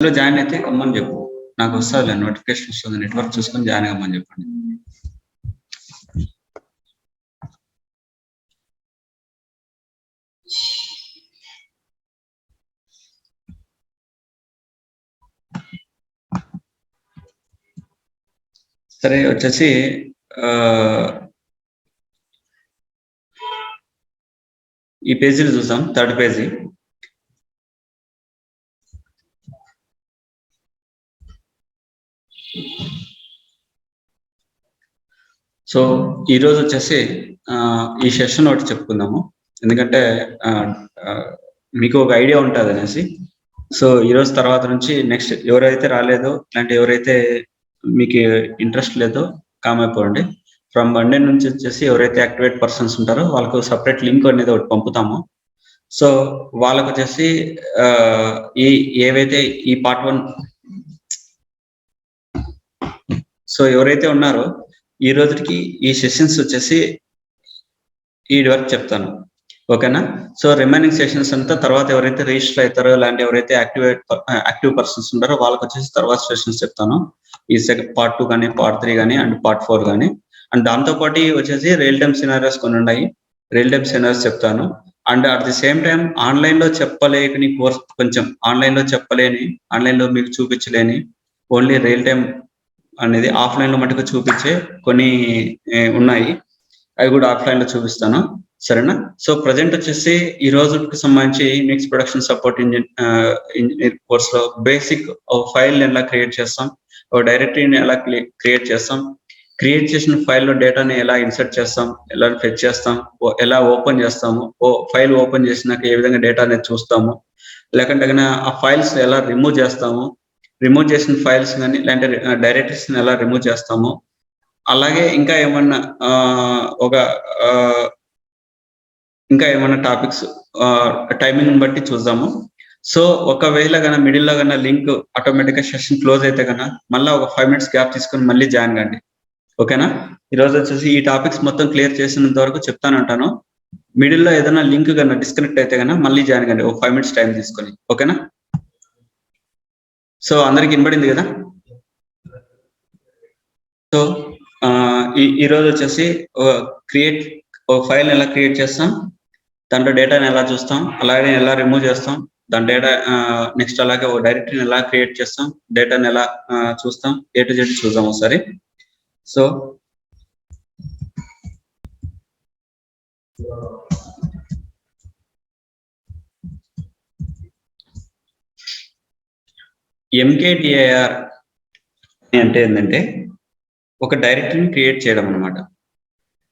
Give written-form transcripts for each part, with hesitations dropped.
ఇందులో జాయిన్ అయితే కమ్మని చెప్పు. నాకు వస్తదిలే నోటిఫికేషన్ వస్తుంది. నెట్వర్క్ చూసుకొని జాయిన్ అవ్వమని చెప్పండి. సరే వచ్చేసి ఈ పేజీలు చూసాం. Third page. సో ఈరోజు వచ్చేసి ఈ సెషన్ ఒకటి చెప్పుకుందాము. ఎందుకంటే మీకు ఒక ఐడియా ఉంటుంది అనేసి. సో ఈరోజు తర్వాత నుంచి నెక్స్ట్ ఎవరైతే రాలేదో ఇలాంటి ఎవరైతే మీకు ఇంట్రెస్ట్ లేదో కామ్ అయిపోండి. ఫ్రమ్ మండే నుంచి వచ్చేసి ఎవరైతే యాక్టివేట్ పర్సన్స్ ఉంటారో వాళ్ళకు సపరేట్ లింక్ అనేది ఒకటి పంపుతాము. సో వాళ్ళకు వచ్చేసి ఏవైతే ఈ పార్ట్ 1 సో ఎవరైతే ఉన్నారో ఈ రోజుకి ఈ సెషన్స్ వచ్చేసి ఈ వరకు చెప్తాను. ఓకేనా? సో రిమైనింగ్ సెషన్స్ అంతా తర్వాత ఎవరైతే రిజిస్టర్ అవుతారో ఇలాంటి ఎవరైతే యాక్టివ్ పర్సన్స్ ఉంటారో వాళ్ళకి వచ్చేసి తర్వాత సెషన్స్ చెప్తాను. ఈ పార్ట్ 2 కానీ పార్ట్ 3 కానీ అండ్ పార్ట్ 4 కానీ. అండ్ దాంతోపాటు వచ్చేసి రియల్ టైమ్ సినారియోస్ కొన్ని ఉన్నాయి. రియల్ టైమ్ సినారియోస్ చెప్తాను. And at the same time online లో చెప్పలేని కోర్స్ కొంచెం ఆన్లైన్ లో మీకు చూపించలేని ఓన్లీ రియల్ టైం అనేది ఆఫ్లైన్ లో మటుకు చూపించే కొన్ని ఉన్నాయి. అవి కూడా ఆఫ్లైన్ లో చూపిస్తాను. సరేనా? సో ప్రజెంట్ వచ్చేసి ఈ రోజుకి సంబంధించి mix production support engineer course లో బేసిక్ ఒక ఫైల్ ఎలా క్రియేట్ చేస్తాం, ఒక డైరెక్టరీని ఎలా క్రియేట్ చేస్తాం, క్రియేట్ చేసిన ఫైల్లో డేటాని ఎలా ఇన్సర్ట్ చేస్తాం, ఎలా ఫెచ్ చేస్తాం, ఎలా ఓపెన్ చేస్తాము, ఫైల్ ఓపెన్ చేసినాక ఏ విధంగా డేటా అనేది చూస్తాము, లేకుంటే ఆ ఫైల్స్ ఎలా రిమూవ్ చేస్తాము, రిమూవ్ చేసిన ఫైల్స్ కానీ లేదంటే డైరెక్టరీస్ ఎలా రిమూవ్ చేస్తాము, అలాగే ఇంకా ఏమన్నా టాపిక్స్ టైమింగ్ బట్టి చూద్దాము. సో ఒకవేళ కన్నా మిడిల్ లో కన్నా లింక్ ఆటోమేటిక్ గా సెషన్ క్లోజ్ అయితే కన్నా మళ్ళీ ఒక 5 minutes గ్యాప్ తీసుకొని మళ్ళీ జాయిన్ కండి. ఓకేనా? ఈరోజు వచ్చేసి ఈ టాపిక్స్ మొత్తం క్లియర్ చేసినంత వరకు చెప్తానంటాను. మిడిల్ లో ఏదైనా లింక్ కన్నా డిస్కనెక్ట్ అయితే కన్నా మళ్ళీ జాయిన్ కండి ఒక 5 minutes టైం తీసుకొని. ఓకేనా? సో అందరికి వినబడింది కదా? సో ఈరోజు వచ్చేసి క్రియేట్ ఒక ఫైల్ ఎలా క్రియేట్ చేస్తాం, దాంట్లో డేటాని ఎలా చూస్తాం, అలాగే ఎలా రిమూవ్ చేస్తాం, దాని డేటా నెక్స్ట్ అలాగే ఒక డైరెక్టరీని ఎలా క్రియేట్ చేస్తాం, డేటాని ఎలా చూస్తాం, A to Z చూద్దాం ఒకసారి. సో MKDIR అంటే ఏంటంటే ఒక డైరెక్టరీని క్రియేట్ చేయడం అన్నమాట.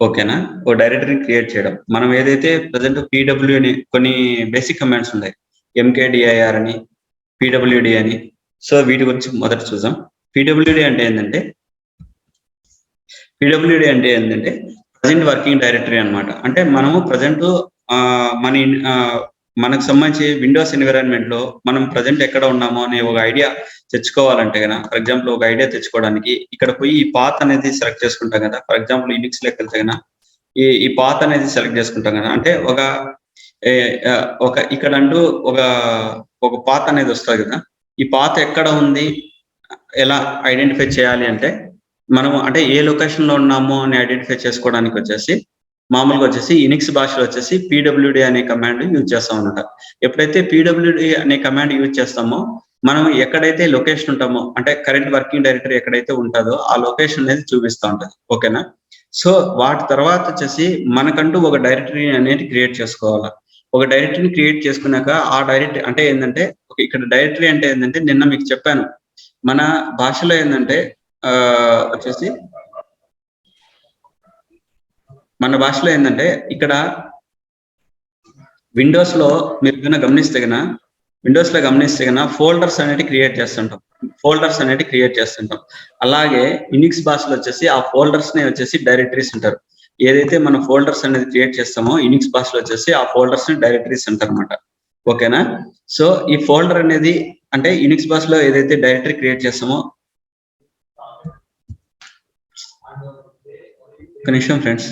ఓకేనా? ఒక డైరెక్టరీని క్రియేట్ చేయడం. మనం ఏదైతే ప్రజెంట్ PW అని కొన్ని బేసిక్ కమాండ్స్ ఉన్నాయి. MKDIR అని, PWD అని. సో వీటి గురించి మొదట చూద్దాం. PWD అంటే ఏంటంటే ప్రజెంట్ వర్కింగ్ డైరెక్టరీ అన్నమాట. అంటే మనము ప్రజెంట్ మనకు సంబంధించి విండోస్ ఎన్విరాన్మెంట్ లో మనం ప్రజెంట్ ఎక్కడ ఉన్నామో అనే ఒక ఐడియా తెచ్చుకోవాలంటే కదా, ఫర్ ఎగ్జాంపుల్ ఒక ఐడియా తెచ్చుకోవడానికి ఇక్కడ పోయి ఈ పాత్ అనేది సెలెక్ట్ చేసుకుంటాం కదా. ఫర్ ఎగ్జాంపుల్ లినక్స్ లోకి వెళ్తే కదా ఈ పాత్ అనేది సెలెక్ట్ చేసుకుంటాం కదా. అంటే ఒక ఇక్కడ అంటూ ఒక పాత్ అనేది వస్తుంది కదా. ఈ పాత్ ఎక్కడ ఉంది, ఎలా ఐడెంటిఫై చేయాలి అంటే మనము అంటే ఏ లొకేషన్ లో ఉన్నామో అని ఐడెంటిఫై చేసుకోవడానికి వచ్చేసి మామూలుగా వచ్చేసి యునిక్స్ భాషలో వచ్చేసి PWD అనే కమాండ్ యూజ్ చేస్తాం అనమాట. ఎప్పుడైతే PWD అనే కమాండ్ యూజ్ చేస్తామో మనం ఎక్కడైతే లొకేషన్ ఉంటామో అంటే కరెంట్ వర్కింగ్ డైరెక్టరీ ఎక్కడైతే ఉంటుందో ఆ లొకేషన్ అనేది చూపిస్తూ ఉంటది. ఓకేనా? సో వాటి తర్వాత వచ్చేసి మనకంటూ ఒక డైరెక్టరీ అనేది క్రియేట్ చేసుకోవాలి. ఒక డైరెక్టరీని క్రియేట్ చేసుకున్నాక ఆ డైరెక్టరీ అంటే ఏంటంటే ఇక్కడ డైరెక్టరీ అంటే ఏంటంటే నిన్న మీకు చెప్పాను, మన భాషలో ఏంటంటే వచ్చేసి మన భాషలో ఏంటంటే ఇక్కడ విండోస్ లో మీరు కన్నా గమనిస్తే కన్నా ఫోల్డర్స్ అనేవి క్రియేట్ చేస్తుంటాం. అలాగే యునిక్స్ భాషలో వచ్చేసి ఆ ఫోల్డర్స్ ని వచ్చేసి డైరెక్టరీస్ అంటారు. ఏదైతే మనం ఫోల్డర్స్ అనేది క్రియేట్ చేస్తామో యునిక్స్ భాషలో వచ్చేసి ఆ ఫోల్డర్స్ ని డైరెక్టరీస్ అంటారు అనమాట. ఓకేనా? సో ఈ ఫోల్డర్ అనేది అంటే యునిక్స్ భాషలో ఏదైతే డైరెక్టరీ క్రియేట్ చేస్తామో ఒక నిమిషం ఫ్రెండ్స్.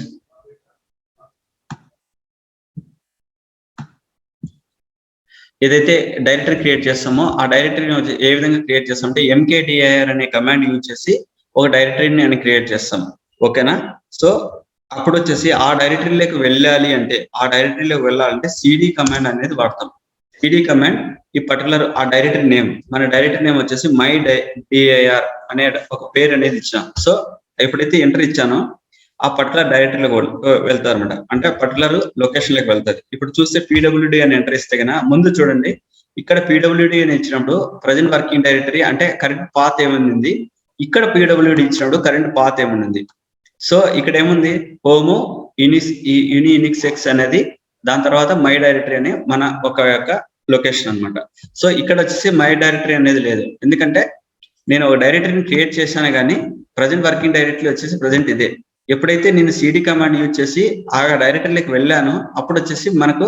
ఏదైతే డైరెక్టరీ క్రియేట్ చేస్తామో ఆ డైరెక్టరీని ఏ విధంగా క్రియేట్ చేస్తాం అంటే mkdir అనే కమాండ్ యూజ్ చేసి ఒక డైరెక్టరీని అని క్రియేట్ చేస్తాం. ఓకేనా? సో అప్పుడు వచ్చేసి ఆ డైరెక్టరీలోకి వెళ్ళాలి అంటే ఆ డైరెక్టరీలోకి వెళ్ళాలంటే cd కమాండ్ అనేది వాడతాం. cd కమాండ్ ఈ పర్టికులర్ ఆ డైరెక్టరీ నేమ్, మన డైరెక్టరీ నేమ్ వచ్చేసి mydir అనే ఒక పేరు అనేది ఇచ్చాం. సో ఎప్పుడైతే ఎంటర్ ఇచ్చానో ఆ పర్టికులర్ డైరెక్టరీలో వెళ్తారు అనమాట. అంటే పర్టికులర్ లొకేషన్ లోకి వెళ్తాది. ఇప్పుడు చూస్తే pwd అని ఎంటర్ ఇస్తే గన ముందు చూడండి, ఇక్కడ pwd అని ఇచ్చినప్పుడు ప్రజెంట్ వర్కింగ్ డైరెక్టరీ అంటే కరెంట్ పాత్ ఏముంది, ఇక్కడ pwd ఇచ్చినప్పుడు కరెంట్ పాత్ ఏముంది. సో ఇక్కడ ఏముంది, హోమో యూనినిక్స్ ఎక్స్ అనేది, దాని తర్వాత మై డైరెక్టరీ అనే మన ఒక యొక్క లొకేషన్ అన్నమాట. సో ఇక్కడ వచ్చేసి మై డైరెక్టరీ అనేది లేదు, ఎందుకంటే నేను ఒక డైరెక్టరీని క్రియేట్ చేశాను కానీ ప్రజెంట్ వర్కింగ్ డైరెక్టరీ వచ్చేసి ప్రజెంట్ ఇదే. ఎప్పుడైతే నేను cd కమాండ్ యూజ్ చేసి ఆ డైరెక్టరీలోకి వెళ్ళానో అప్పుడు వచ్చేసి మనకు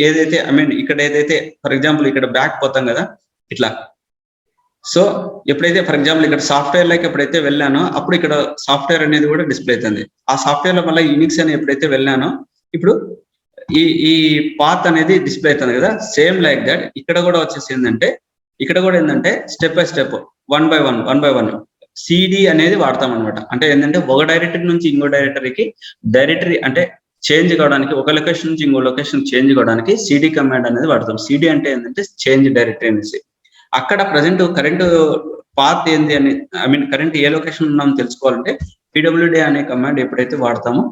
ఏదైతే ఇక్కడ ఏదైతే ఫర్ ఎగ్జాంపుల్ ఇక్కడ బ్యాక్ పోతాం కదా ఇట్లా. సో ఎప్పుడైతే ఫర్ ఎగ్జాంపుల్ ఇక్కడ సాఫ్ట్వేర్ లోకి ఎప్పుడైతే వెళ్ళానో అప్పుడు ఇక్కడ సాఫ్ట్వేర్ అనేది కూడా డిస్ప్లే అవుతుంది. ఆ సాఫ్ట్వేర్ లో మళ్ళీ యూనిక్స్ అని ఎప్పుడైతే వెళ్ళానో ఇప్పుడు ఈ పాత్ అనేది డిస్ప్లే అవుతుంది కదా. సేమ్ లైక్ దట్ ఇక్కడ కూడా వచ్చేసి ఏంటంటే step by step one by one cd అనేది వాడతాం అనమాట. అంటే ఏంటంటే ఒక డైరెక్టరీ నుంచి ఇంకో డైరెక్టరీకి డైరెక్టరీ అంటే చేంజ్ కావడానికి, ఒక లొకేషన్ నుంచి ఇంకో లొకేషన్ చేంజ్ కావడానికి cd కమాండ్ అనేది వాడతాం. cd అంటే ఏంటంటే చేంజ్ డైరెక్టరీ అనేసి. అక్కడ ప్రజెంట్ కరెంట్ పాత్ ఏంది అని కరెంట్ ఏ లొకేషన్ ఉన్నాం తెలుసుకోవాలంటే pwd అనే కమాండ్ ఎప్పుడైతే వాడతామో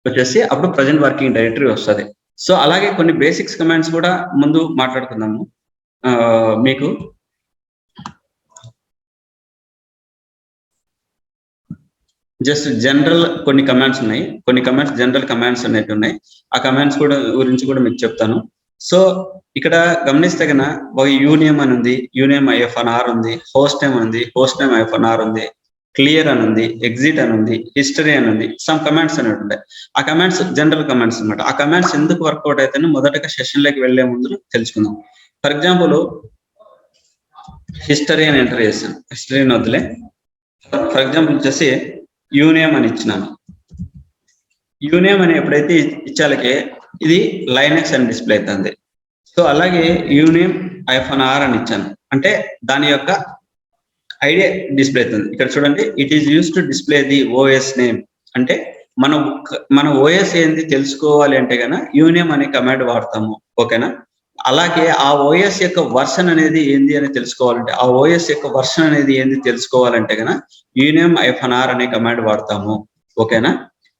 వచ్చేసి అప్పుడు ప్రజెంట్ వర్కింగ్ డైరెక్టరీ వస్తుంది. సో అలాగే కొన్ని బేసిక్స్ కమాండ్స్ కూడా ముందు మాట్లాడుకుందాము. మీకు జస్ట్ జనరల్ కొన్ని కమాండ్స్ ఉన్నాయి, కొన్ని కమాండ్స్ జనరల్ కమాండ్స్ అనేవి ఉన్నాయి. ఆ కమాండ్స్ గురించి కూడా మీకు చెప్తాను. సో ఇక్కడ గమనిస్తే కన్నా ఒక యూనియం అని ఉంది, యూనియం ifnr ఉంది, హోస్ట్ నేమ్ ఉంది, హోస్ట్ నేమ్ ifnr ఉంది, క్లియర్ అని ఉంది, ఎగ్జిట్ అని ఉంది, హిస్టరీ అని ఉంది, సమ్ కమాండ్స్ అనేవి ఉంటాయి. ఆ కమాండ్స్ జనరల్ కమాండ్స్ అనమాట. ఆ కమాండ్స్ ఎందుకు వర్కౌట్ అయితేనే మొదటగా సెషన్ లోకి వెళ్లే ముందు తెలుసుకుందాం. ఫర్ ఎగ్జాంపుల్ హిస్టరీ అని ఎంటర్ చేశాను, హిస్టరీని వదిలే ఫర్ ఎగ్జాంపుల్ వచ్చేసి యూనియం అని ఇచ్చినాను. యూనియం అని ఎప్పుడైతే ఇచ్చాలకే ఇది లైనక్స్ అని డిస్ప్లే అవుతుంది. సో అలాగే యూనియం ifnr అని ఇచ్చాను అంటే దాని యొక్క ఐడియా డిస్ప్లే అవుతుంది. ఇక్కడ చూడండి, it is use to display the OS name. అంటే మన ఓఎస్ ఏంది తెలుసుకోవాలి అంటే గన యూనియం అనే కమాండ్ వాడతాము. ఓకేనా? అలాగే ఆ ఓఎస్ యొక్క వర్షన్ అనేది ఏంది అని తెలుసుకోవాలంటే, ఆ ఓఎస్ యొక్క వర్షన్ అనేది ఏంది తెలుసుకోవాలంటే గన యూనియం ifnr అనే కమాండ్ వాడతాము. ఓకేనా?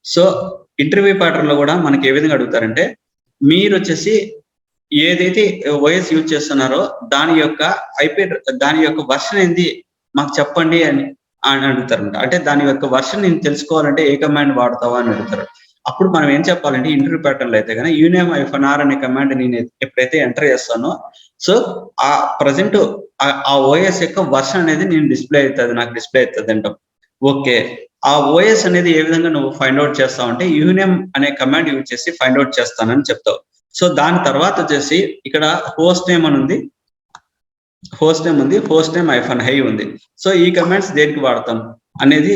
సో ఇంటర్వ్యూ ప్యాటర్న్ లో కూడా మనకి ఏ విధంగా అడుగుతారంటే, మీరు వచ్చేసి ఏదైతే ఓఎస్ యూజ్ చేస్తున్నారో దాని యొక్క వర్షన్ ఏంది మాకు చెప్పండి అని అడుగుతారంట. అంటే దాని యొక్క వర్షన్ నేను తెలుసుకోవాలంటే ఏ కమాండ్ వాడతావా అని అడుగుతారు. అప్పుడు మనం ఏం చెప్పాలంటే ఇంటర్వ్యూ ప్యాటర్న్ లో అయితే కానీ యూనియం ifnr అనే కమాండ్ నేను ఎప్పుడైతే ఎంటర్ చేస్తానో సో ఆ ప్రజెంట్ ఆ ఓఎస్ యొక్క వర్షన్ అనేది నాకు డిస్ప్లే అవుతుంది అంటాం. ఓకే, ఆ ఓఎస్ అనేది ఏ విధంగా నువ్వు ఫైండ్ అవుట్ చేస్తావు అంటే యూనియం అనే కమాండ్ యూజ్ చేసి ఫైండ్ అవుట్ చేస్తానని చెప్తావు. సో దాని తర్వాత వచ్చేసి ఇక్కడ హోస్ట్ నేమ్ ఉంది, హోస్ట్ నేమ్ ifnhi ఉంది. సో ఈ కమాండ్స్ దేనికి వాడతాం అనేది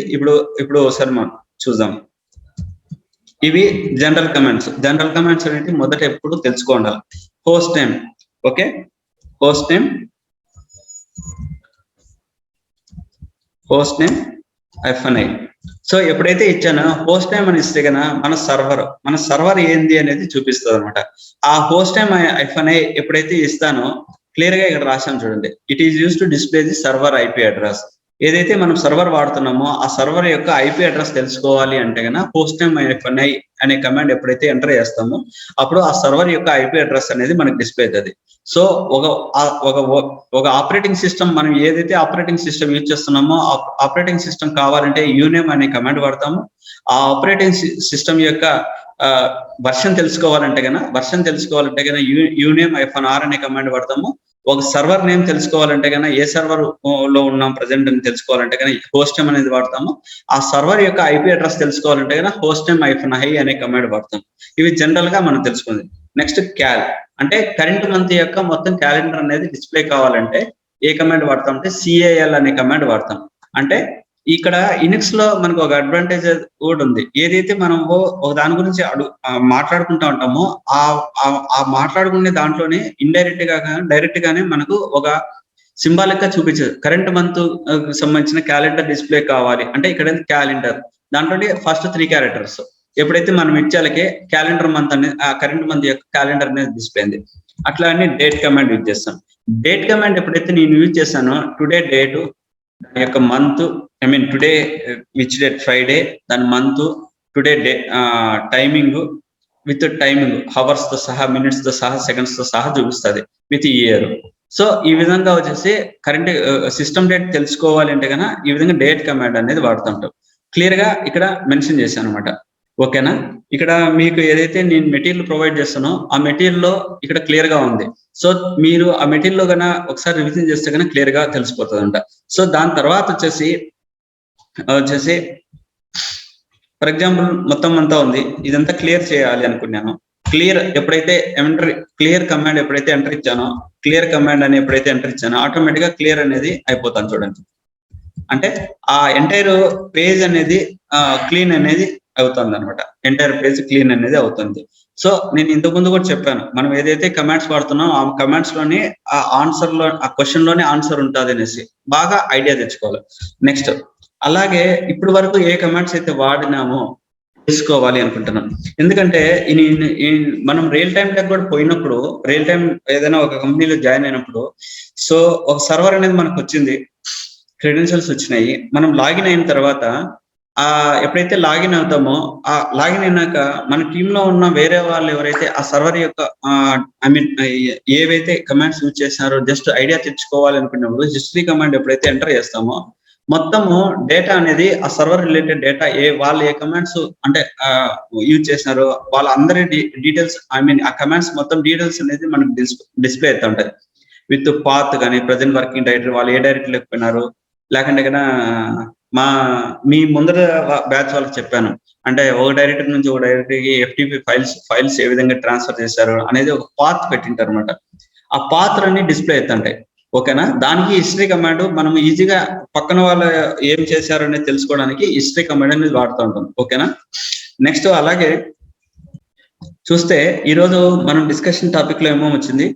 ఇప్పుడు ఒకసారి మనం చూద్దాం. ఇవి జనరల్ కమాండ్స్ అనేది మొదట ఎప్పుడు తెలుసుకోవాలి. Host name, okay, host name ifnhi. So ఎప్పుడైతే ఇచ్చానో హోస్ట్ నేమ్ అని ఇస్తే కన్నా మన సర్వర్ ఏంది అనేది చూపిస్తుంది అనమాట. ఆ హోస్ట్ నేమ్ ifnhi ఎప్పుడైతే ఇస్తానో క్లియర్ గా ఇక్కడ రాశాను చూడండి, it is use to display the server IP address. ఏదైతే మనం సర్వర్ వాడుతున్నామో ఆ సర్వర్ యొక్క ఐపీ అడ్రస్ తెలుసుకోవాలి అంటే కన్నా హోస్ట్ నేమ్ ifnhi అనే కమాండ్ ఎప్పుడైతే ఎంటర్ చేస్తామో అప్పుడు ఆ సర్వర్ యొక్క ఐపీ అడ్రస్ అనేది మనకి డిస్ప్లే అవుతుంది. సో ఒక ఆపరేటింగ్ సిస్టమ్, మనం ఏదైతే ఆపరేటింగ్ సిస్టమ్ యూజ్ చేస్తున్నామో ఆపరేటింగ్ సిస్టమ్ కావాలంటే యూనియం అనే కమాండ్ వాడతాము. ఆ ఆపరేటింగ్ సిస్టమ్ యొక్క వర్షన్ తెలుసుకోవాలంటే కన్నా యూనియం ifnr అనే కమాండ్ వాడతాము. ఒక సర్వర్ నేమ్ తెలుసుకోవాలంటే కన్నా ఏ సర్వర్ లో ఉన్నాం ప్రజెంట్ అని తెలుసుకోవాలంటే కన్నా హోస్ట్ నేమ్ అనేది వాడతాము. ఆ సర్వర్ యొక్క ఐపీ అడ్రస్ తెలుసుకోవాలంటే కన్నా హోస్ట్ నేమ్ ifnhi అనే కమాండ్ వాడతాం. ఇవి జనరల్ గా మనం తెలుసుకుంది. నెక్స్ట్ క్యాల్ అంటే కరెంట్ మంత్ యొక్క మొత్తం క్యాలెండర్ అనేది డిస్ప్లే కావాలంటే ఏ కమాండ్ వాడతాం అంటే cal అనే కమాండ్ వాడతాం. అంటే ఇక్కడ ఇనిక్స్ లో మనకు ఒక అడ్వాంటేజ్ కూడా ఉంది. ఏదైతే మనము ఒక దాని గురించి మాట్లాడుకుంటా ఉంటామో ఆ మాట్లాడుకునే దాంట్లోనే ఇండైరెక్ట్ గా డైరెక్ట్ గానే మనకు ఒక సింబాలిక్ గా చూపించదు. కరెంట్ మంత్ సంబంధించిన క్యాలెండర్ డిస్ప్లే కావాలి అంటే ఇక్కడ క్యాలెండర్ దాంట్లోనే ఫస్ట్ 3 క్యారెక్టర్స్ ఎప్పుడైతే మనం ఇచ్చాలకే క్యాలెండర్ మంత్ అనేది ఆ కరెంట్ మంత్ యొక్క క్యాలెండర్ అనేది డిస్ప్లే అయింది. అట్లా అని డేట్ కమాండ్ యూజ్ చేస్తాం. డేట్ కమాండ్ ఎప్పుడైతే నేను యూజ్ చేస్తానో టుడే డేట్ దాని యొక్క month I mean today which date Friday దాని month today day timing with timing hours తో సహా మినిట్స్ తో సహా సెకండ్స్ తో సహా చూపిస్తుంది విత్ ఇయర్. సో ఈ విధంగా వచ్చేసి కరెంట్ సిస్టమ్ డేట్ తెలుసుకోవాలి అంటే కనుక ఈ విధంగా డేట్ కమాండ్ అనేది వాడుతుంటాం. క్లియర్ గా ఇక్కడ మెన్షన్ చేశాను అనమాట. ఓకేనా? ఇక్కడ మీకు ఏదైతే నేను మెటీరియల్ ప్రొవైడ్ చేస్తానో ఆ మెటీరియల్ లో ఇక్కడ క్లియర్ గా ఉంది. సో మీరు ఆ మెటీరియల్ లో కన్నా ఒకసారి రివిజన్ చేస్తే కన్నా క్లియర్ గా తెలిసిపోతుంది అంట. సో దాని తర్వాత వచ్చేసి ఫర్ ఎగ్జాంపుల్ మొత్తం అంతా ఉంది, ఇదంతా క్లియర్ చేయాలి అనుకున్నాను. క్లియర్ ఎప్పుడైతే క్లియర్ కమాండ్ ఎప్పుడైతే ఎంటర్ ఇచ్చానో క్లియర్ కమాండ్ అని ఎప్పుడైతే ఎంటర్ ఇచ్చానో ఆటోమేటిక్ గా క్లియర్ అనేది అయిపోతాను. చూడండి, అంటే ఆ ఎంటైర్ పేజ్ అనేది క్లీన్ అనేది అవుతుంది అనమాట. ఎంటైర్ పేజ్ క్లీన్ అనేది అవుతుంది. సో నేను ఇంతకు ముందు కూడా చెప్పాను, మనం ఏదైతే కమాండ్స్ వాడుతున్నాం ఆ కమాండ్స్ లోనే ఆ ఆన్సర్ లో ఆ క్వశ్చన్ లోనే ఆన్సర్ ఉంటుంది అనేసి బాగా ఐడియా తెచ్చుకోవాలి. నెక్స్ట్ అలాగే ఇప్పటి వరకు ఏ కమాండ్స్ అయితే వాడినామో తెలుసుకోవాలి అనుకుంటున్నాం. ఎందుకంటే మనం రియల్ టైం దగ్గర కూడా పోయినప్పుడు, రియల్ టైం ఏదైనా ఒక కంపెనీలో జాయిన్ అయినప్పుడు సో ఒక సర్వర్ అనేది మనకు వచ్చింది, క్రెడెన్షియల్స్ వచ్చినాయి. మనం లాగిన్ అయిన తర్వాత ఎప్పుడైతే లాగిన్ అవుతామో ఆ లాగిన్ అయినాక మన టీమ్ లో ఉన్న వేరే వాళ్ళు ఎవరైతే ఆ సర్వర్ యొక్క ఐ మీన్ ఏవైతే కమాండ్స్ యూజ్ చేస్తున్నారో జస్ట్ ఐడియా తెచ్చుకోవాలి అనుకున్నప్పుడు హిస్టరీ కమాండ్ ఎప్పుడైతే ఎంటర్ చేస్తామో మొత్తము డేటా అనేది ఆ సర్వర్ రిలేటెడ్ డేటా వాళ్ళు ఏ కమాండ్స్ అంటే యూజ్ చేసినారో వాళ్ళ అందరి డీటెయిల్స్ ఐ మీన్ ఆ కమాండ్స్ మొత్తం డీటెయిల్స్ అనేది మనకు డిస్ప్లే అవుతా ఉంటాయి. విత్ పాత్ కానీ ప్రజెంట్ వర్కింగ్ డైరెక్టరీ వాళ్ళు ఏ డైరెక్టరీ లేకపోయినారు, లేకుంటే కన్నా మీ ముందర బ్యాచ్ వాళ్ళకి చెప్పాను, అంటే ఒక డైరెక్టరీ నుంచి ఒక డైరెక్టరీకి ఎఫ్టిపి ఫైల్స్ ఏ విధంగా ట్రాన్స్ఫర్ చేశారు అనేది ఒక పాత్ పెట్టింటారు అనమాట. ఆ పాత్ర అన్ని డిస్ప్లే అవుతుంటాయి. ఓకేనా? దానికి హిస్టరీ కమాండ్ మనం ఈజీగా పక్కన వాళ్ళు ఏం చేశారు అనేది తెలుసుకోవడానికి హిస్టరీ కమాండ్ అనేది వాడుతూ ఉంటాం. ఓకేనా? నెక్స్ట్ అలాగే చూస్తే ఈరోజు మనం డిస్కషన్ టాపిక్ లో ఏమో వచ్చింది,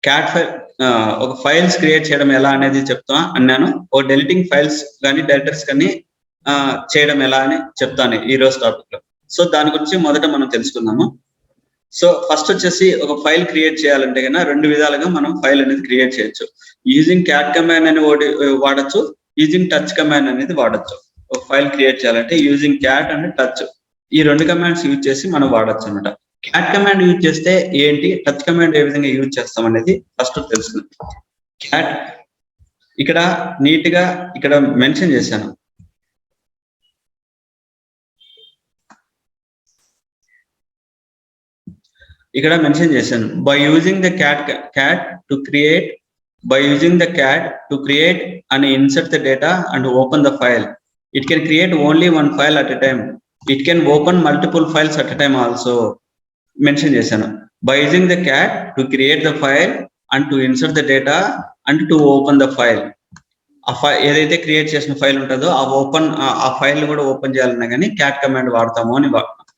క్యాట్ ఫైల్ ఒక ఫైల్స్ క్రియేట్ చేయడం ఎలా అనేది చెప్తా అన్నాను. ఒక డెలిటింగ్ ఫైల్స్ కానీ డైరెక్టర్స్ కానీ చేయడం ఎలా అని చెప్తాను ఈ రోజు టాపిక్ లో. సో దాని గురించి మొదట మనం తెలుసుకుందాము. సో ఫస్ట్ వచ్చేసి ఒక ఫైల్ క్రియేట్ చేయాలంటే కన్నా 2 విధాలుగా మనం ఫైల్ అనేది క్రియేట్ చేయొచ్చు. యూజింగ్ క్యాట్ కమాండ్ అని వాడచ్చు, యూజింగ్ టచ్ కమాండ్ అనేది వాడచ్చు. ఒక ఫైల్ క్రియేట్ చేయాలంటే యూజింగ్ క్యాట్ అండ్ టచ్ ఈ 2 కమాండ్స్ యూజ్ చేసి మనం వాడచ్చు అనమాట. క్యాట్ కమాండ్ యూజ్ చేస్తే ఏంటి, టచ్ కమాండ్ ఏ విధంగా యూజ్ చేస్తాం అనేది ఫస్ట్ తెలుసుకుందాం. క్యాట్ ఇక్కడ నీట్ గా ఇక్కడ మెన్షన్ చేశాను. ఇక్కడ మెన్షన్ చేశాను by using the cat to create and insert the data and open the file. It can create only one file at a time. It can open multiple files at a time also. Mention చేశాను by using the cat to create the file and to insert the data and to open the file. ఏదైతే create చేసిన file ఉంటుందో ఆ file కూడా open చేయాలన్నా కానీ cat command వాడతాము అని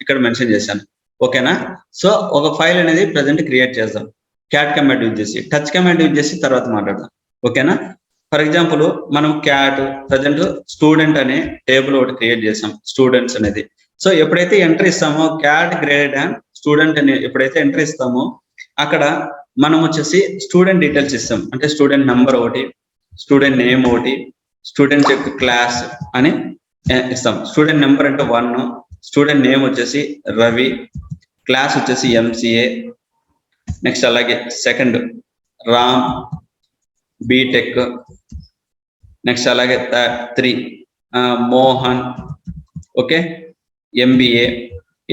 ఇక్కడ మెన్షన్ చేశాను. ఓకేనా? సో ఒక ఫైల్ అనేది ప్రజెంట్ క్రియేట్ చేద్దాం క్యాట్ కమాండ్ యూజ్ చేసి. టచ్ కమాండ్ యూజ్ చేసి తర్వాత మాట్లాడదాం. ఓకేనా? ఫర్ ఎగ్జాంపుల్ మనం క్యాట్ ప్రజెంట్ స్టూడెంట్ అనే టేబుల్ ఒకటి క్రియేట్ చేసాం, స్టూడెంట్స్ అనేది. సో ఎప్పుడైతే ఎంటర్ ఇస్తామో క్యాట్ గ్రేడ్ అండ్ స్టూడెంట్ అని ఎప్పుడైతే ఎంటర్ ఇస్తామో అక్కడ మనం వచ్చేసి స్టూడెంట్ డీటెయిల్స్ ఇస్తాం. అంటే స్టూడెంట్ నంబర్ ఒకటి, స్టూడెంట్ నేమ్ ఒకటి, స్టూడెంట్ యొక్క క్లాస్ అని ఇస్తాం. స్టూడెంట్ నెంబర్ అంటే 1, స్టూడెంట్ నేమ్ వచ్చేసి రవి, క్లాస్ వచ్చేసి ఎంసీఏ, నెక్స్ట్ అలాగే సెకండ్ రామ్ బీటెక్, నెక్స్ట్ అలాగే 3 మోహన్ ఓకే ఎంబీఏ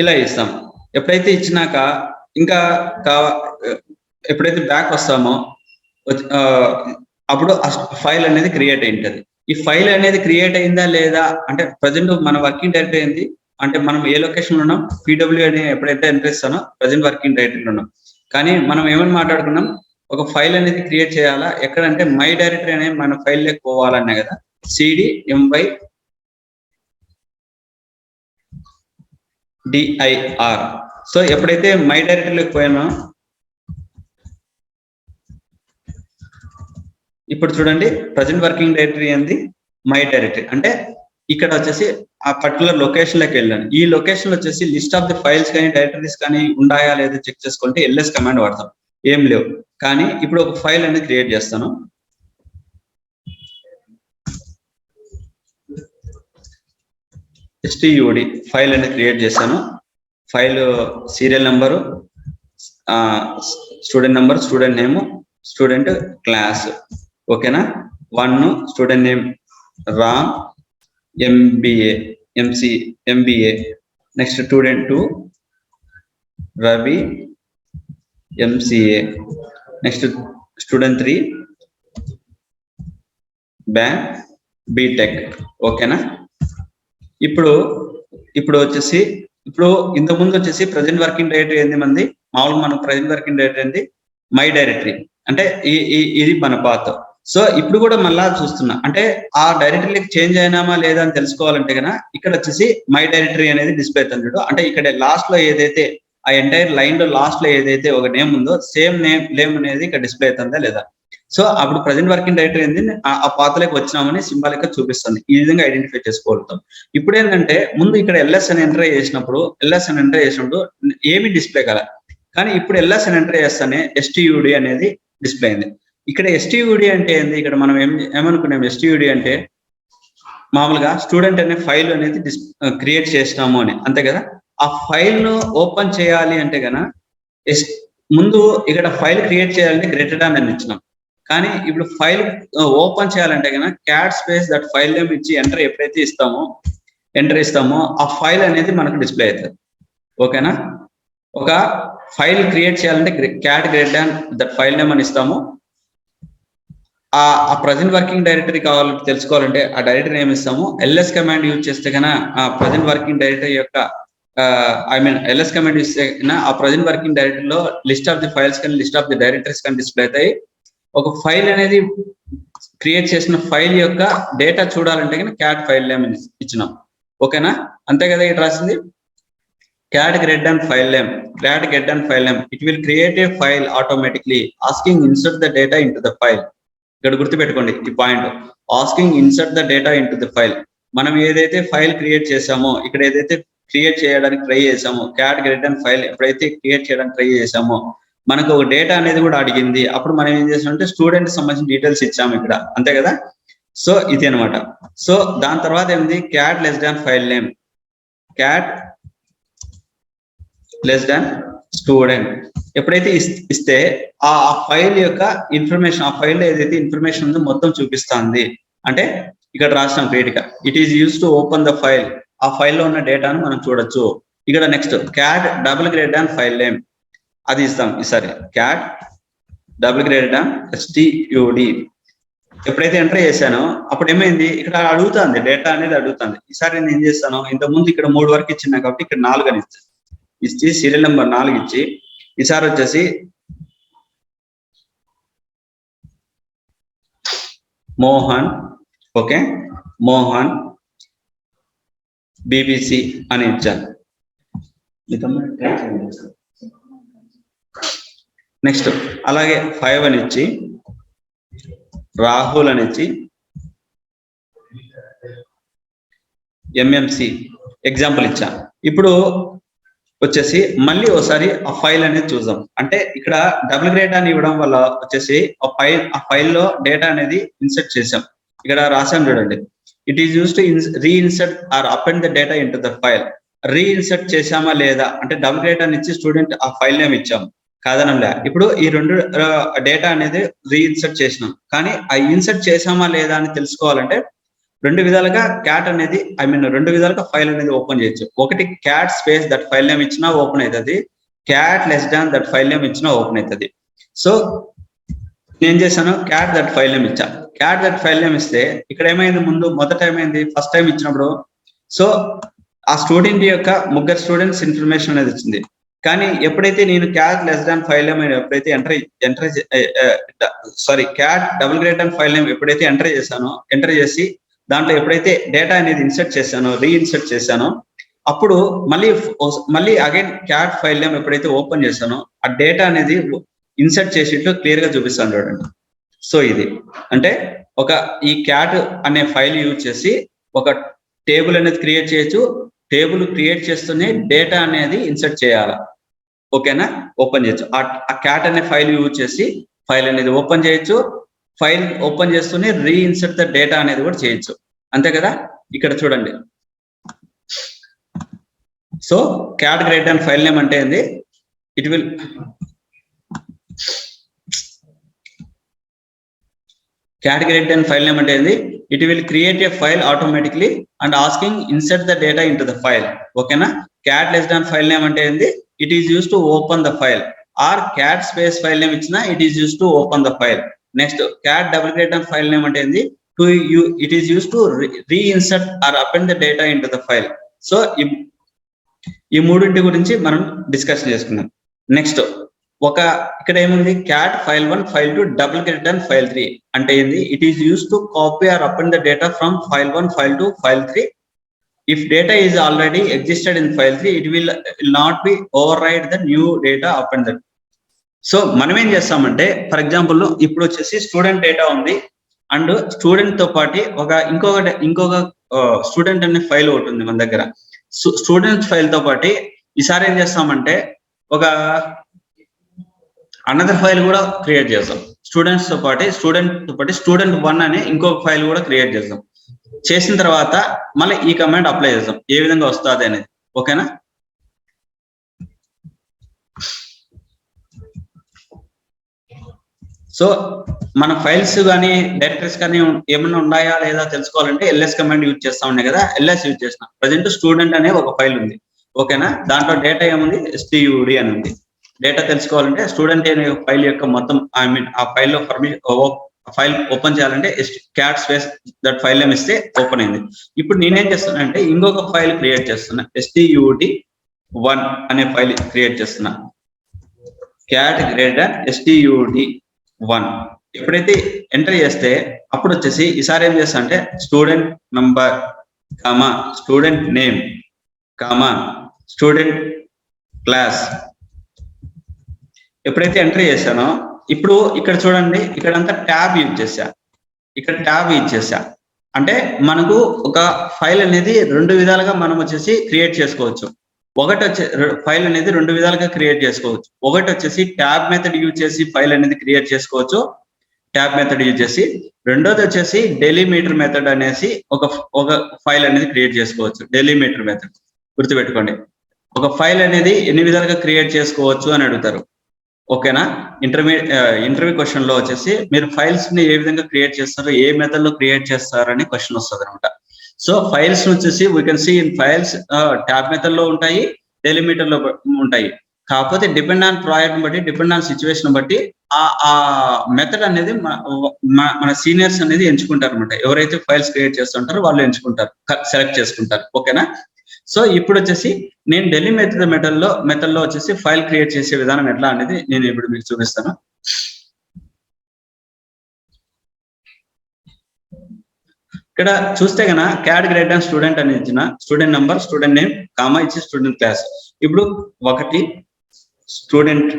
ఇలా ఇస్తాం. ఎప్పుడైతే ఇచ్చినాక ఇంకా ఎప్పుడైతే బ్యాక్ వస్తామో అప్పుడు ఫైల్ అనేది క్రియేట్ అయి ఉంటుంది. ఈ ఫైల్ అనేది క్రియేట్ అయిందా లేదా అంటే ప్రజెంట్ మన వర్కింగ్ డైరెక్టరీ అయింది అంటే మనం ఏ లొకేషన్ లో ఉన్నాం, పీడబ్ల్యూ అని ఎప్పుడైతే ఎంటర్ ఇస్తానో ప్రజెంట్ వర్కింగ్ డైరెక్టరీలో ఉన్నాం. కానీ మనం ఏమని మాట్లాడుకున్నాం, ఒక ఫైల్ అనేది క్రియేట్ చేయాలా ఎక్కడంటే మై డైరెక్టరీ అనే మన ఫైల్ లేకపోవాలనే కదా. CDMYDIR. సో ఎప్పుడైతే మై డైరెక్టరీలోకి పోయానో ఇప్పుడు చూడండి ప్రజెంట్ వర్కింగ్ డైరెక్టరీ ఏంది మై డైరెక్టరీ. అంటే ఇక్కడ వచ్చేసి ఆ పర్టికులర్ లొకేషన్ లోకి వెళ్ళాను. ఈ లొకేషన్ వచ్చేసి లిస్ట్ ఆఫ్ ది ఫైల్స్ కానీ డైరెక్టరీస్ కానీ ఉన్నాయా లేదా చెక్ చేసుకుంటే ఎల్ఎస్ కమాండ్ వాడతాం. ఏం లేవు, కానీ ఇప్పుడు ఒక ఫైల్ అనేది క్రియేట్ చేస్తాను. STUD ఫైల్ అనేది క్రియేట్ చేశాను. File serial number, student number, student name, student class. ఓకేనా. 1 student name Ram MBA. Next student 2 Ravi MCA. Next student 3 BTech. ఓకేనా. ఇప్పుడు వచ్చేసి ఇంతకు ముందు వచ్చేసి ప్రజెంట్ వర్కింగ్ డైరెక్టరీ ఏంది మంది, మామూలుగా మనం ప్రజెంట్ వర్కింగ్ డైరెక్టరీ ఏంది మై డైరెక్టరీ, అంటే ఇది మన పాత్. సో ఇప్పుడు కూడా మళ్ళా చూస్తున్నా, అంటే ఆ డైరెక్టరీకి చేంజ్ అయినామా లేదా అని తెలుసుకోవాలంటే కనుక ఇక్కడ వచ్చేసి మై డైరెక్టరీ అనేది డిస్ప్లే అవుతుంది చూడు. అంటే ఇక్కడ లాస్ట్ లో ఏదైతే ఆ ఎంటైర్ లైన్ లో లాస్ట్ లో ఏదైతే ఒక నేమ్ ఉందో సేమ్ నేమ్ అనేది ఇక్కడ డిస్ప్లే అవుతుందా లేదా. సో అప్పుడు ప్రజెంట్ వర్కింగ్ డైరెక్టరీ ఏంది ఆ పాత్రలోకి వచ్చినామని సింబాలిక్ గా చూపిస్తుంది. ఈ విధంగా ఐడెంటిఫై చేసుకోగలుగుతాం. ఇప్పుడు ఏంటంటే ముందు ఇక్కడ LS అని ఎంటర్ చేసినప్పుడు ఏమి డిస్ప్లే కల, కానీ ఇప్పుడు LS అని ఎంటర్ చేస్తానే STUD అనేది డిస్ప్లే అయింది. ఇక్కడ STUD అంటే ఏంది, ఇక్కడ మనం ఏమనుకున్నాం, STUD అంటే మామూలుగా స్టూడెంట్ అనే ఫైల్ అనేది క్రియేట్ చేసినాము అని, అంతే కదా. ఆ ఫైల్ ను ఓపెన్ చేయాలి అంటే గన ముందు ఇక్కడ ఫైల్ క్రియేట్ చేయాలంటే గ్రేటర్ దాన్ అని ఇచ్చినాం. కానీ ఇప్పుడు ఫైల్ ఓపెన్ చేయాలంటే కనుక cat space that file name ఇచ్చి ఎప్పుడైతే ఇస్తామో ఆ ఫైల్ అనేది మనకు డిస్ప్లే అవుతుంది. ఓకేనా. ఒక ఫైల్ క్రియేట్ చేయాలంటే cat greater than that file name అని ఇస్తాము. ఆ ప్రజెంట్ వర్కింగ్ డైరెక్టరీ కావాలంటే తెలుసుకోవాలంటే ఆ డైరెక్టరీ నేమ్ ఇస్తాము. LS కమాండ్ యూజ్ చేస్తే కన్నా ఆ ప్రజెంట్ వర్కింగ్ డైరెక్టరీ యొక్క LS కమాండ్ యూజ్ చేస్తే ఆ ప్రజెంట్ వర్కింగ్ డైరెక్టరీలో లిస్ట్ ఆఫ్ ది ఫైల్స్ కానీ లిస్ట్ ఆఫ్ ది డైరెక్టరీస్ కానీ డిస్ప్లే అవుతాయి. ఒక ఫైల్ అనేది క్రియేట్ చేసిన ఫైల్ యొక్క డేటా చూడాలంటే కనుక క్యాట్ ఫైల్ నేమ్ ఇచ్చినాం. ఓకేనా. అంతే కదా. ఇక్కడ రాసింది cat greater than file name, it will create a file automatically asking insert the data into the file. ఇక్కడ గుర్తుపెట్టుకోండి ఈ point, asking insert the data into the file. మనం ఏదైతే ఫైల్ క్రియేట్ చేసామో, ఇక్కడ ఏదైతే క్రియేట్ చేయడానికి ట్రై చేసామో, క్యాట్ గ్రేటర్ దాన్ ఫైల్ ఎప్పుడైతే క్రియేట్ చేయడానికి ట్రై చేసామో మనకు ఒక డేటా అనేది కూడా అడిగింది. అప్పుడు మనం ఏం చేసామంటే స్టూడెంట్ సంబంధించిన డీటెయిల్స్ ఇచ్చాము ఇక్కడ, అంతే కదా. సో ఇది అనమాట. సో దాని తర్వాత ఏంది, cat less than file name, cat less దాన్ స్టూడెంట్ ఎప్పుడైతే ఇస్తే ఆ ఫైల్ యొక్క ఇన్ఫర్మేషన్, ఆ ఫైల్ ఏదైతే ఇన్ఫర్మేషన్ ఉందో మొత్తం చూపిస్తుంది. అంటే ఇక్కడ రాసినాం క్రియేట్ గా, it is use to open the file, ఆ ఫైల్లో ఉన్న డేటాను మనం చూడొచ్చు. ఇక్కడ next cat double greater than file name అది ఇస్తాం. ఈసారి క్యాట్ డబుల్ గ్రేటర్ దాన్ STUD ఎప్పుడైతే ఎంటర్ చేశానో అప్పుడు ఏమైంది, ఇక్కడ అడుగుతుంది డేటా అనేది అడుగుతుంది. ఈసారి నేను ఏం చేస్తాను, ఇంతకుముందు ఇక్కడ 3 వరకు ఇచ్చిన కాబట్టి ఇక్కడ 4 అని ఇచ్చి సీరియల్ నెంబర్ 4 ఇచ్చి ఈసారి వచ్చేసి మోహన్, ఓకే, మోహన్ BBC అని ఇచ్చాను. నెక్స్ట్ అలాగే 5 అని ఇచ్చి రాహుల్ అని ఇచ్చి MMC ఎగ్జాంపుల్ ఇచ్చా. ఇప్పుడు వచ్చేసి మళ్ళీ ఒకసారి ఆ ఫైల్ అనేది చూద్దాం. అంటే ఇక్కడ డబుల్ గ్రేటర్ అని ఇవ్వడం వల్ల వచ్చేసి ఆ ఫైల్లో డేటా అనేది ఇన్సర్ట్ చేసాం. ఇక్కడ రాసాం చూడండి, it is use to reinsert or append the data into the file. Reinsert చేసామా లేదా అంటే డబుల్ గ్రేటర్ అని ఇచ్చి స్టూడెంట్ ఆ ఫైల్ నేమ్ ఇచ్చాము కాదనంలే. ఇప్పుడు ఈ 2 డేటా అనేది రీఇన్సర్ట్ చేసినాం, కానీ ఆ ఇన్సర్ట్ చేసామా లేదా అని తెలుసుకోవాలంటే 2 విధాలుగా క్యాట్ అనేది 2 విధాలుగా ఫైల్ అనేది ఓపెన్ చేయొచ్చు. ఒకటి cat space that file name ఇచ్చినా ఓపెన్ అవుతుంది, cat less than that file name ఇచ్చినా ఓపెన్ అవుతుంది. సో నేను చేశాను క్యాట్ దట్ ఫైల్ నేమ్ ఇచ్చా. క్యాట్ దట్ ఫైల్ నేమ్ ఇస్తే ఇక్కడ ఏమైంది, మొదట ఏమైంది, ఫస్ట్ టైం ఇచ్చినప్పుడు సో ఆ స్టూడెంట్ యొక్క 3 స్టూడెంట్స్ ఇన్ఫర్మేషన్ అనేది వచ్చింది. కానీ ఎప్పుడైతే నేను cat less than file name ఎప్పుడైతే cat double greater than file name ఎప్పుడైతే ఎంటర్ చేసి దాంట్లో ఎప్పుడైతే డేటా అనేది ఇన్సర్ట్ చేశానో రీఇన్సర్ట్ చేశానో అప్పుడు మళ్ళీ అగైన్ క్యాట్ ఫైల్ నేమ్ ఎప్పుడైతే ఓపెన్ చేశానో ఆ డేటా అనేది ఇన్సర్ట్ చేసేట్లు క్లియర్ గా చూపిస్తాను చూడండి. సో ఇది అంటే ఈ క్యాట్ అనే ఫైల్ యూజ్ చేసి ఒక టేబుల్ అనేది క్రియేట్ చేయొచ్చు. టేబుల్ క్రియేట్ చేస్తూనే డేటా అనేది ఇన్సర్ట్ చేయాలి. ఓకేనా, ఓపెన్ చేయొచ్చు. ఆ క్యాట్ అనే ఫైల్ యూజ్ చేసి ఫైల్ అనేది ఓపెన్ చేయొచ్చు. ఫైల్ ఓపెన్ చేస్తూనే రీఇన్సర్ట్ ద డేటా అనేది కూడా చేయొచ్చు. అంతే కదా, ఇక్కడ చూడండి. So cat great and file name అంటే ఏంది, it will cat great and file name అంటే ఏంది, it will create a file automatically and asking insert the data into the file. ఓకేనా, cat less than file name అంటే ఏంది, it is use to open the file. Or cat space file name ఇచ్చినా it is use to open the file. Next cat double great and file name అంటే ఏంది, it is use to reinsert or append the data into the file. So ఈ మూడింటి గురించి మనం discussion చేసుకున్నాం. Next ఇక్కడ ఏముంది, cat file 1 file 2 double great and file 3 అంటే ఏంది, it is use to copy or append the data from file 1 file 2 file 3. If data is already existed in file 3 it will not be override the new data append the. So మనం ఏం చేస్తామంటే, for example ఇప్పుడు వచ్చేసి student data ఉంది and student తో పాటు ఇంకొక student అనే ఫైల్ ఒకటి ఉంది మన దగ్గర. స్టూడెంట్ ఫైల్ తో పాటు ఈసారి ఏం చేస్తామంటే అనదర్ ఫైల్ కూడా క్రియేట్ చేస్తాం. స్టూడెంట్ తో పాటు స్టూడెంట్ 1 అనే ఇంకొక ఫైల్ కూడా క్రియేట్ చేస్తాం. చేసిన తర్వాత మళ్ళీ ఈ కమాండ్ అప్లై చేస్తాం, ఏ విధంగా వస్తుంది అనేది. ఓకేనా, సో మన ఫైల్స్ కానీ డైరెక్టరీస్ కానీ ఏమన్నా ఉన్నాయా లేదా తెలుసుకోవాలంటే ఎల్ఎస్ కమాండ్ యూజ్ చేస్తా ఉన్నాయి కదా, ఎల్ఎస్ యూజ్ చేసిన. ప్రజెంట్ స్టూడెంట్ అనే ఒక ఫైల్ ఉంది. ఓకేనా, దాంట్లో డేటా ఏముంది, STUD అని ఉంది. డేటా తెలుసుకోవాలంటే స్టూడెంట్ అనే ఫైల్ యొక్క మొత్తం ఆ ఫైల్లో ఫైల్ ఓపెన్ చేయాలంటే cat space that file name ఇస్తే ఓపెన్ అయింది. ఇప్పుడు నేనేం చేస్తున్నానంటే ఇంకొక ఫైల్ క్రియేట్ చేస్తున్నా, STUD1 అనే ఫైల్ క్రియేట్ చేస్తున్నా. క్యాట్ గ్రేటర్ STUD1 ఎప్పుడైతే ఎంటర్ చేస్తే అప్పుడు వచ్చేసి ఈసారి ఏం చేస్తా అంటే student number comma student name comma student class ఎప్పుడైతే ఎంటర్ చేశానో ఇప్పుడు ఇక్కడ చూడండి, ఇక్కడంతా ట్యాబ్ యూజ్ చేశా. ఇక్కడ ట్యాబ్ యూజ్ చేశా అంటే మనకు ఒక ఫైల్ అనేది రెండు విధాలుగా మనం వచ్చేసి క్రియేట్ చేసుకోవచ్చు. ఫైల్ అనేది రెండు విధాలుగా క్రియేట్ చేసుకోవచ్చు. ఒకటి వచ్చేసి ట్యాబ్ మెథడ్ యూజ్ చేసి ఫైల్ అనేది క్రియేట్ చేసుకోవచ్చు, ట్యాబ్ మెథడ్ యూజ్ చేసి. రెండోది వచ్చేసి డెలిమీటర్ మెథడ్ అనేసి ఒక ఫైల్ అనేది క్రియేట్ చేసుకోవచ్చు. డెలిమీటర్ మెథడ్ గుర్తుపెట్టుకోండి. ఒక ఫైల్ అనేది ఎన్ని విధాలుగా క్రియేట్ చేసుకోవచ్చు అని అడుగుతారు. ఓకేనా, ఇంటర్వ్యూ క్వశ్చన్ లో వచ్చేసి మీరు ఫైల్స్ ని ఏ విధంగా క్రియేట్ చేస్తారు, ఏ మెథడ్ లో క్రియేట్ చేస్తారు అని క్వశ్చన్ వస్తుంది అనమాట. సో ఫైల్స్ వచ్చేసి we can see in files tab method లో ఉంటాయి, డెలిమీటర్ లో ఉంటాయి. కాకపోతే డిపెండ్ ఆన్ ప్రాజెక్ట్ బట్టి, డిపెండ్ ఆన్ సిచ్యువేషన్ బట్టి ఆ మెథడ్ అనేది మన సీనియర్స్ అనేది ఎంచుకుంటారు అనమాట. ఎవరైతే ఫైల్స్ క్రియేట్ చేస్తుంటారో వాళ్ళు ఎంచుకుంటారు, సెలెక్ట్ చేసుకుంటారు. ఓకేనా, సో ఇప్పుడు వచ్చేసి నేను ఢిల్లీ మెథడ్ లో వచ్చేసి ఫైల్ క్రియేట్ చేసే విధానం ఎట్లా అనేది నేను ఇప్పుడు మీకు చూపిస్తాను. ఇక్కడ చూస్తే కన్నా క్యాట్ గ్రేడ్ అండ్ స్టూడెంట్ అని ఇచ్చిన, student number student name comma ఇచ్చి స్టూడెంట్ క్లాస్. ఇప్పుడు ఒకటి student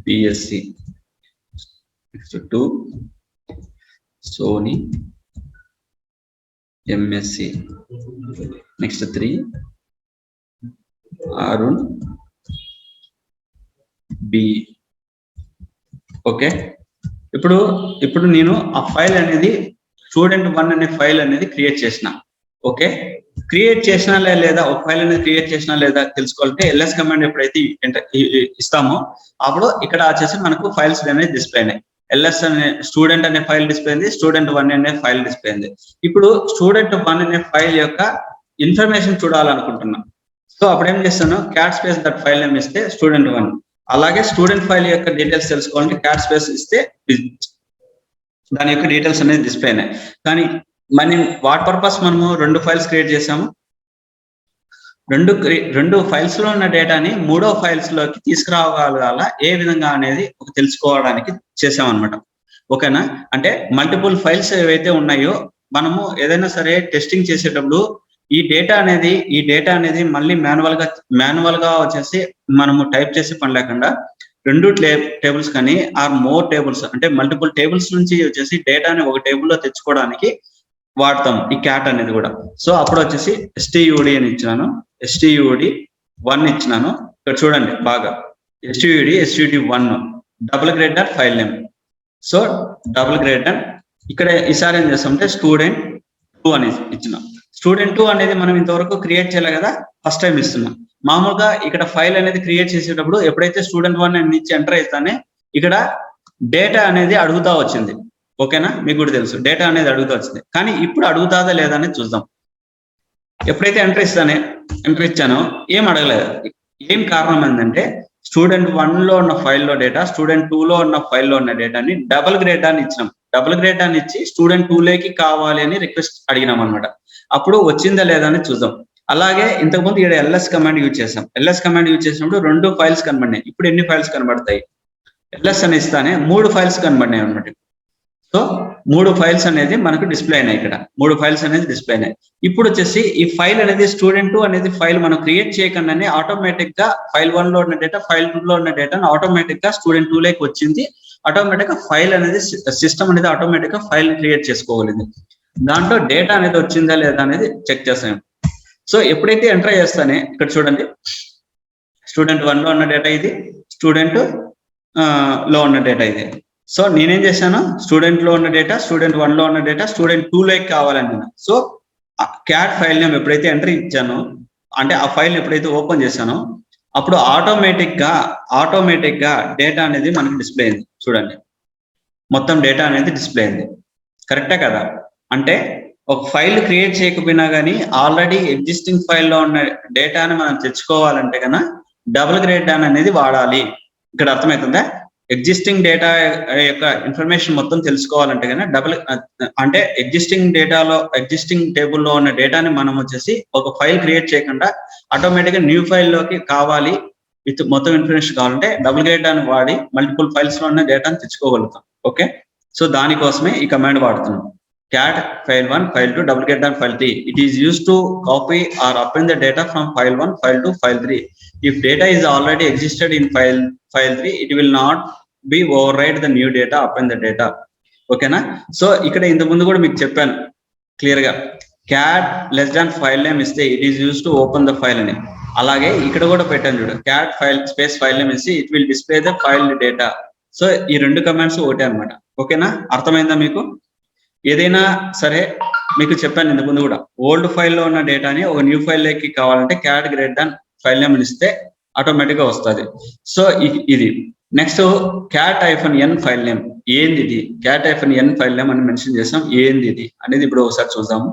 BSc, next 2 Sony MSc, next 3 Arun B. Okay, ఇప్పుడు నేను ఆ ఫైల్ అనేది స్టూడెంట్ 1 అనే ఫైల్ అనేది క్రియేట్ చేసిన. ఓకే, క్రియేట్ చేసినా లేదా ఒక ఫైల్ అనేది క్రియేట్ చేసినా లేదా తెలుసుకోవాలంటే ఎల్ఎస్ కమాండ్ ఎప్పుడైతే ఇస్తామో అప్పుడు ఇక్కడ వచ్చేసి మనకు ఫైల్స్ అనేది డిస్ప్లే అయినాయి. ఎల్ఎస్ అనే స్టూడెంట్ అనే ఫైల్ డిస్ప్లే అయింది, స్టూడెంట్ 1 అనే ఫైల్ డిస్ప్లే అయింది. ఇప్పుడు స్టూడెంట్ 1 అనే ఫైల్ యొక్క ఇన్ఫర్మేషన్ చూడాలనుకుంటున్నా. సో అప్పుడు ఏం చేస్తాను, cat space that file name ఇస్తే స్టూడెంట్ 1. అలాగే స్టూడెంట్ ఫైల్ యొక్క డీటెయిల్స్ తెలుసుకోవాలంటే క్యాట్ స్పేస్ ఇస్తే దాని యొక్క డీటెయిల్స్ అనేది డిస్ప్లే అయినాయి. కానీ వాట్ పర్పస్ మనము రెండు ఫైల్స్ క్రియేట్ చేసాము, రెండు ఫైల్స్ లో ఉన్న డేటాని మూడో ఫైల్స్ లోకి తీసుకురాగలగాల ఏ విధంగా అనేది తెలుసుకోవడానికి చేసామన్నమాట. ఓకేనా? అంటే మల్టిపుల్ ఫైల్స్ ఏవైతే ఉన్నాయో మనము ఏదైనా సరే టెస్టింగ్ చేసేటప్పుడు ఈ డేటా అనేది మళ్ళీ మాన్యువల్ గా వచ్చేసి మనము టైప్ చేసే పని లేకుండా 2 టేబుల్స్ కానీ ఆర్ మోర్ టేబుల్స్ అంటే మల్టిపుల్ టేబుల్స్ నుంచి వచ్చేసి డేటాని ఒక టేబుల్ లో తెచ్చుకోవడానికి వాడతాం ఈ క్యాట్ అనేది కూడా. సో అప్పుడు వచ్చేసి std అని ఇచ్చినాను, std1 ఇచ్చినాను. ఇక్కడ చూడండి బాగా std1 double greater file name. So double greater ఇక్కడ ఈసారి ఏం చేస్తామంటే student2 అని ఇచ్చినాం. student2 అనేది మనం ఇంతవరకు క్రియేట్ చేయలే కదా, ఫస్ట్ టైం ఇస్తున్నాం. మామూలుగా ఇక్కడ ఫైల్ అనేది క్రియేట్ చేసేటప్పుడు ఎప్పుడైతే student1 అని ఇచ్చి ఎంటర్ అయితేనే ఇక్కడ డేటా అనేది అడుగుతా వచ్చింది. ఓకేనా? మీకు కూడా తెలుసు డేటా అనేది అడుగుతా వచ్చింది. కానీ ఇప్పుడు అడుగుతాదా లేదా అనేది చూద్దాం. ఎప్పుడైతే ఎంటర్ ఇచ్చానో ఏం అడగలేదు. ఏం కారణం ఏంటంటే student1 లో ఉన్న ఫైల్లో డేటా student2 లో ఉన్న ఫైల్లో ఉన్న డేటాని డబుల్ గ్రేడ్ అని ఇచ్చినాం. డబుల్ గ్రేడ్ అని ఇచ్చి student2 లోకి కావాలి అని రిక్వెస్ట్ అడిగినాం అనమాట. అప్పుడు వచ్చిందా లేదా అని చూద్దాం. అలాగే ఇంతకుముందు ఇక్కడ ls కమాండ్ యూజ్ చేసాం. ls కమాండ్ యూజ్ చేసినప్పుడు 2 ఫైల్స్ కనబడినాయి. ఇప్పుడు ఎన్ని ఫైల్స్ కనబడతాయి? ls అని ఇస్తానే 3 ఫైల్స్ కనబడినాయి అనమాట. సో 3 ఫైల్స్ అనేది మనకు డిస్ప్లే అయినాయి. ఇక్కడ 3 ఫైల్స్ అనేది డిస్ప్లే అయినాయి. ఇప్పుడు వచ్చేసి ఈ ఫైల్ అనేది student2 అనేది ఫైల్ మనం క్రియేట్ చేయకుండానే ఆటోమేటిక్ గా ఫైల్ 1 లో ఉన్న డేటా ఫైల్ 2 లో ఉన్న డేటాను ఆటోమేటిక్ గా student2 లోకి వచ్చింది. ఆటోమేటిక్ గా ఫైల్ అనేది సిస్టమ్ అనేది ఆటోమేటిక్ గా ఫైల్ క్రియేట్ చేసుకోగలిగింది. దాంట్లో డేటా అనేది వచ్చిందా లేదా అనేది చెక్ చేస్తాం. సో ఎప్పుడైతే ఎంటర్ చేస్తానే ఇక్కడ చూడండి student1 లో ఉన్న డేటా ఇది, student లో ఉన్న డేటా ఇది. సో నేనేం చేశాను, స్టూడెంట్ లో ఉన్న డేటా student1 లో ఉన్న డేటా student2 లోకి కావాలన్నా. సో క్యాట్ ఫైల్ నేమ్ ఎప్పుడైతే ఎంటర్ ఇచ్చానో అంటే ఆ ఫైల్ ఎప్పుడైతే ఓపెన్ చేశానో అప్పుడు ఆటోమేటిక్ గా డేటా అనేది మనకి డిస్ప్లే అయింది. చూడండి మొత్తం డేటా అనేది డిస్ప్లే అయింది. కరెక్టే కదా? అంటే ఒక ఫైల్ క్రియేట్ చేయకపోయినా కానీ ఆల్రెడీ ఎగ్జిస్టింగ్ ఫైల్లో ఉన్న డేటాని మనం తెచ్చుకోవాలంటే కన్నా డబుల్ గ్రేడ్ అనేది వాడాలి. ఇక్కడ అర్థమవుతుందా? ఎగ్జిస్టింగ్ డేటా యొక్క ఇన్ఫర్మేషన్ మొత్తం తెలుసుకోవాలంటే కన్నా అంటే ఎగ్జిస్టింగ్ టేబుల్లో ఉన్న డేటాని మనం వచ్చేసి ఒక ఫైల్ క్రియేట్ చేయకుండా ఆటోమేటిక్ గా న్యూ ఫైల్ లోకి కావాలి విత్ మొత్తం ఇన్ఫర్మేషన్ కావాలంటే డబుల్ గ్రేడ్ అని వాడి మల్టిపుల్ ఫైల్స్ లో ఉన్న డేటాని తెచ్చుకోగలుగుతాం. ఓకే, సో దానికోసమే ఈ కమాండ్ వాడుతున్నాం. cat file1 file2 double get and file3. It is used to copy or append the data from file1 file2 file3. If data is already existed in file3 it will not be override the new data append the data. ఓకేనా? So ఇక్కడ ఇంత ముందు కూడా మీకు చెప్పాను clear గా cat less than file name ఇస్తే it is used to open the file అని. అలాగే ఇక్కడ కూడా పెట్టాను చూడు cat file space file name ఇస్తే it will display the file data. So ఈ 2 కమాండ్స్ ఒకటే అన్నమాట. ఓకేనా? అర్థమైందా మీకు? ఏదైనా సరే మీకు చెప్పాను ఇంత ముందు కూడా ఓల్డ్ ఫైల్లో ఉన్న డేటాని ఒక న్యూ ఫైల్ లోకి కావాలంటే cat grade and file name ఇస్తే ఆటోమేటిక్ గా వస్తుంది. సో ఇది నెక్స్ట్ cat-n ఫైల్ నేమ్. ఏంది ఇది? cat-n ఫైల్ నేమ్ అని మెన్షన్ చేసాం. ఏంది ఇది అనేది ఇప్పుడు ఒకసారి చూద్దాము.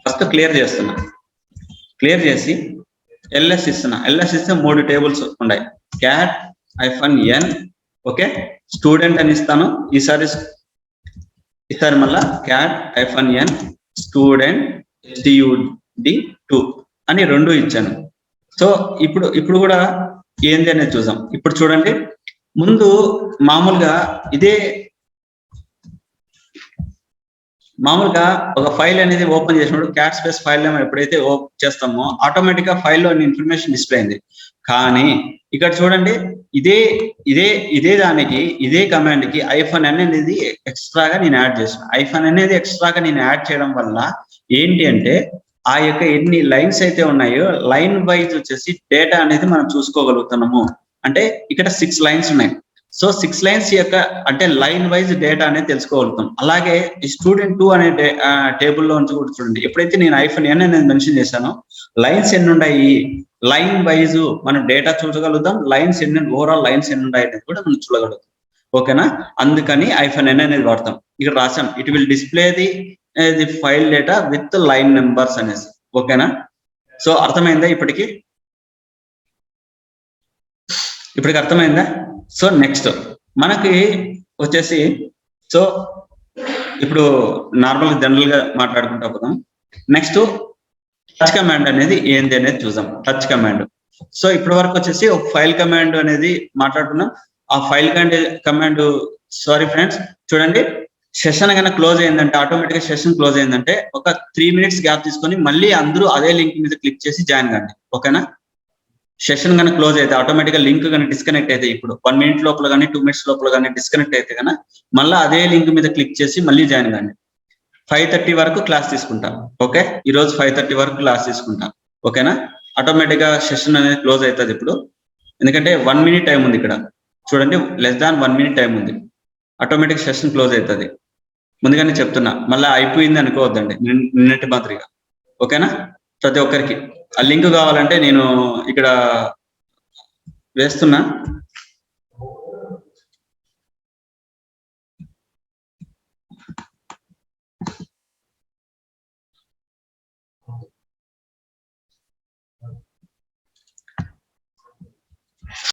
ఫస్ట్ క్లియర్ చేస్తున్నా. క్లియర్ చేసి ls ఇస్తున్నా. ls ఇస్తే 3 టేబుల్స్ ఉన్నాయి. cat-n ఓకే స్టూడెంట్ అని ఇస్తాను. ఈసారి మళ్ళా cat-n స్టూడెంట్ stud2 అని 2 ఇచ్చాను. సో ఇప్పుడు కూడా ఏంది అనేది చూద్దాం. ఇప్పుడు చూడండి ముందు మామూలుగా ఒక ఫైల్ అనేది ఓపెన్ చేసినప్పుడు క్యాట్ స్పేస్ ఫైల్ నేమ్ ఎప్పుడైతే ఓపెన్ చేస్తామో ఆటోమేటిక్ గా ఫైల్లో ఇన్ఫర్మేషన్ డిస్ప్లే అయింది. కానీ ఇక్కడ చూడండి ఇదే దానికి ఇదే కమాండ్ కి -n అనేది ఎక్స్ట్రాగా నేను యాడ్ చేసిన. -n అనేది ఎక్స్ట్రాగా నేను యాడ్ చేయడం వల్ల ఏంటి అంటే ఆ యొక్క ఎన్ని లైన్స్ అయితే ఉన్నాయో లైన్ వైజ్ వచ్చేసి డేటా అనేది మనం చూసుకోగలుగుతున్నాము. అంటే ఇక్కడ 6 లైన్స్ ఉన్నాయి. సో 6 లైన్స్ యొక్క అంటే లైన్ వైజ్ డేటా అనేది తెలుసుకోగలుగుతాం. అలాగే student2 అనే టేబుల్లో నుంచి కూడా చూడండి ఎప్పుడైతే నేను -n అనేది మెన్షన్ చేశానో లైన్స్ ఎన్ని ఉన్నాయి లైన్ వైజ్ మనం డేటా చూడగలుగుతాం. లైన్స్ ఎన్ని ఓవరాల్ లైన్స్ ఎన్ని ఉన్నాయి అనేది కూడా మనం చూడగలుగుతాం. ఓకేనా? అందుకని -n అనేది వాడతాం. ఇక్కడ రాసాం it will display the file data with line numbers అనేసి. ఓకేనా? సో అర్థమైందా? ఇప్పటికి అర్థమైందా? సో నెక్స్ట్ మనకి వచ్చేసి సో ఇప్పుడు నార్మల్ జనరల్ గా మాట్లాడుకుంటా పోదాం. నెక్స్ట్ టచ్ కమాండ్ అనేది ఏంది అనేది చూద్దాం. Touch command. సో ఇప్పటి వరకు వచ్చేసి ఒక ఫైల్ కమాండ్ అనేది మాట్లాడుకున్నాం. ఆ ఫైల్ కమాండ్ సారీ ఫ్రెండ్స్, చూడండి సెషన్ కనుక క్లోజ్ అయిందంటే ఆటోమేటిక్ గా సెషన్ క్లోజ్ అయిందంటే ఒక 3 మినిట్స్ గ్యాప్ తీసుకొని మళ్ళీ అందరూ అదే లింక్ మీద క్లిక్ చేసి జాయిన్ కండి. ఓకేనా? సెషన్ కనుక క్లోజ్ అయితే ఆటోమేటిక్ గా లింక్ కనుక డిస్కనెక్ట్ అయితే ఇప్పుడు 1 మినిట్ లోపల కానీ 2 మినిట్స్ లోపల కానీ డిస్కనెక్ట్ అయితే కనుక మళ్ళీ అదే లింక్ మీద క్లిక్ చేసి మళ్ళీ జాయిన్ కండి. 5:30 వరకు క్లాస్ తీసుకుంటాం. ఓకే, ఈ రోజు 5:30 వరకు క్లాస్ తీసుకుంటాం. ఓకేనా? ఆటోమేటిక్ గా సెషన్ అనేది క్లోజ్ అవుతుంది ఇప్పుడు, ఎందుకంటే 1 మినిట్ టైం ఉంది ఇక్కడ. చూడండి, లెస్ దాన్ 1 మినిట్ టైం ఉంది. ఆటోమేటిక్ సెషన్ క్లోజ్ అవుతుంది. ముందుగానే చెప్తున్నా, మళ్ళీ అయిపోయింది అనుకోవద్దండి నిన్నటి మాదిరిగా. ఓకేనా? ప్రతి ఒక్కరికి ఆ లింక్ కావాలంటే నేను ఇక్కడ వేస్తున్నా.